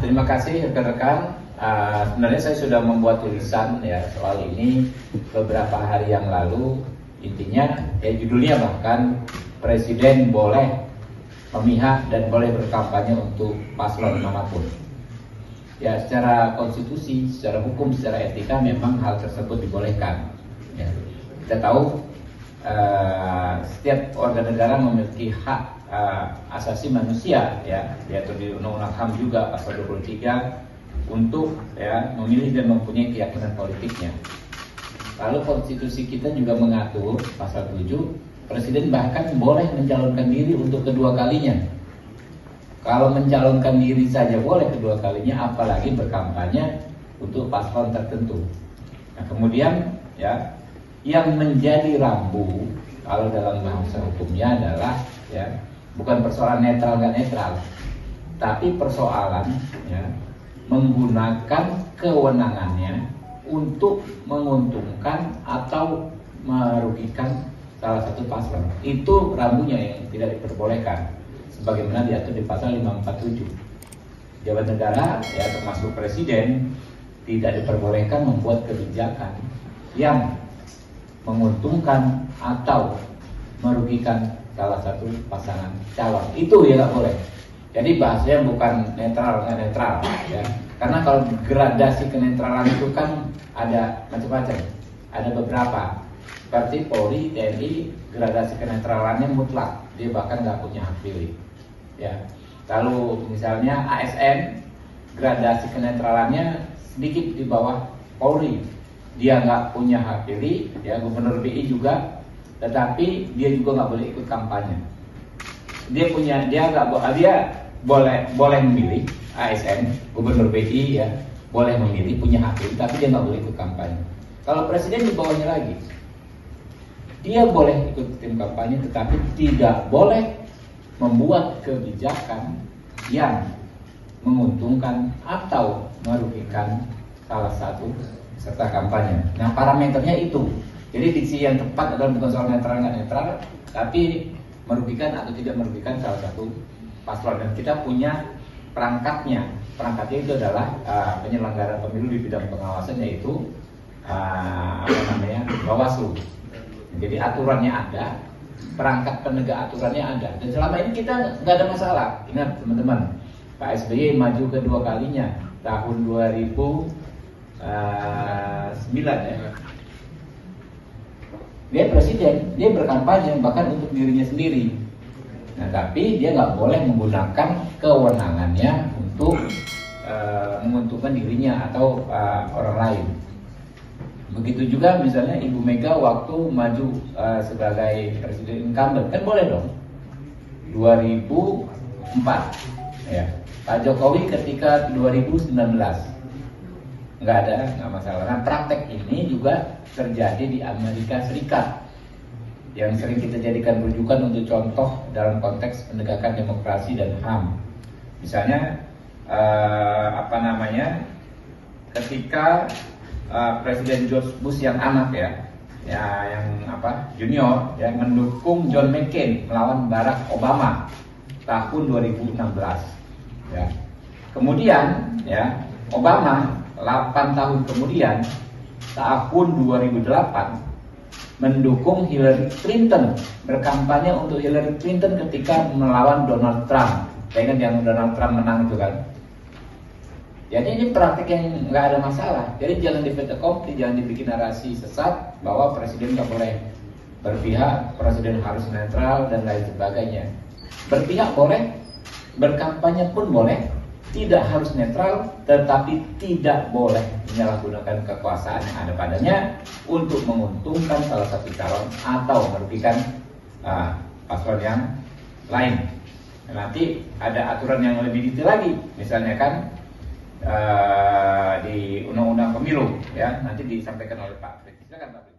Terima kasih rekan-rekan. Sebenarnya saya sudah membuat tulisan ya soal ini beberapa hari yang lalu. Intinya judulnya bahkan presiden boleh memihak dan boleh berkampanye untuk paslon manapun. Ya, secara konstitusi, secara hukum, secara etika memang hal tersebut dibolehkan. Ya. Kita tahu setiap warga negara memiliki hak asasi manusia, ya, yaitu di Undang-Undang HAM juga pasal 23 untuk ya memilih dan mempunyai keyakinan politiknya. Lalu konstitusi kita juga mengatur pasal 7, presiden bahkan boleh mencalonkan diri untuk kedua kalinya. Kalau mencalonkan diri saja boleh kedua kalinya, apalagi berkampanye untuk paslon tertentu. Nah, kemudian ya yang menjadi rambu kalau dalam bahasa hukumnya adalah ya bukan persoalan netral nggak netral, tapi persoalan ya menggunakan kewenangannya untuk menguntungkan atau merugikan salah satu paslon. Itu rambunya yang tidak diperbolehkan, sebagaimana diatur di pasal 547. Pejabat negara ya termasuk presiden tidak diperbolehkan membuat kebijakan yang menguntungkan atau merugikan salah satu pasangan calon. Itu ya nggak boleh. Jadi bahasanya bukan netral nggak netral ya. Karena kalau gradasi kenetralan itu kan ada macam-macam. Ada beberapa. Seperti Polri, TNI, gradasi kenetralannya mutlak. Dia bahkan nggak punya hak pilih. Ya. Lalu misalnya ASN, gradasi kenetralannya sedikit di bawah Polri. Dia nggak punya hak pilih, ya Gubernur BI juga, tetapi dia juga nggak boleh ikut kampanye. Dia boleh memilih ASN, Gubernur BI ya boleh memilih, punya hak pilih, tapi dia nggak boleh ikut kampanye. Kalau presiden di bawahnya lagi, dia boleh ikut tim kampanye, tetapi tidak boleh membuat kebijakan yang menguntungkan atau merugikan salah satu serta kampanye. Nah, parameternya itu. Jadi diksi yang tepat adalah bukan soal netral nggak netral, tapi merugikan atau tidak merugikan salah satu paslon. Dan kita punya perangkatnya. Perangkatnya itu adalah penyelenggara pemilu di bidang pengawasan, yaitu Bawaslu. Jadi aturannya ada, perangkat penegak aturannya ada. Dan selama ini kita nggak ada masalah. Ingat teman-teman, Pak SBY maju kedua kalinya tahun 2009 ya. Dia presiden, dia berkampanye bahkan untuk dirinya sendiri. Nah, tapi dia nggak boleh menggunakan kewenangannya untuk menguntungkan dirinya atau orang lain. Begitu juga misalnya Ibu Mega waktu maju sebagai presiden incumbent, kan boleh dong. 2004 ya. Pak Jokowi ketika 2019 nggak masalah. Nah, praktek ini juga terjadi di Amerika Serikat yang sering kita jadikan rujukan untuk contoh dalam konteks penegakan demokrasi dan HAM. Misalnya ketika Presiden George Bush yang anak junior mendukung John McCain melawan Barack Obama tahun 2016 ya. Kemudian ya Obama 8 tahun kemudian tahun 2008 mendukung Hillary Clinton, berkampanye untuk Hillary Clinton ketika melawan Donald Trump. Saya ingat yang Donald Trump menang itu kan. Jadi ini praktik yang nggak ada masalah. Jadi jangan di fait accompli, jangan dibikin narasi sesat bahwa presiden nggak boleh berpihak, presiden harus netral dan lain sebagainya. Berpihak boleh, berkampanye pun boleh. Tidak harus netral, tetapi tidak boleh menyalahgunakan kekuasaan yang ada padanya untuk menguntungkan salah satu calon atau merugikan paslon yang lain. Nanti ada aturan yang lebih detail lagi, misalnya kan di Undang-Undang Pemilu, ya nanti disampaikan oleh Pak Presiden. Silakan Pak Presiden.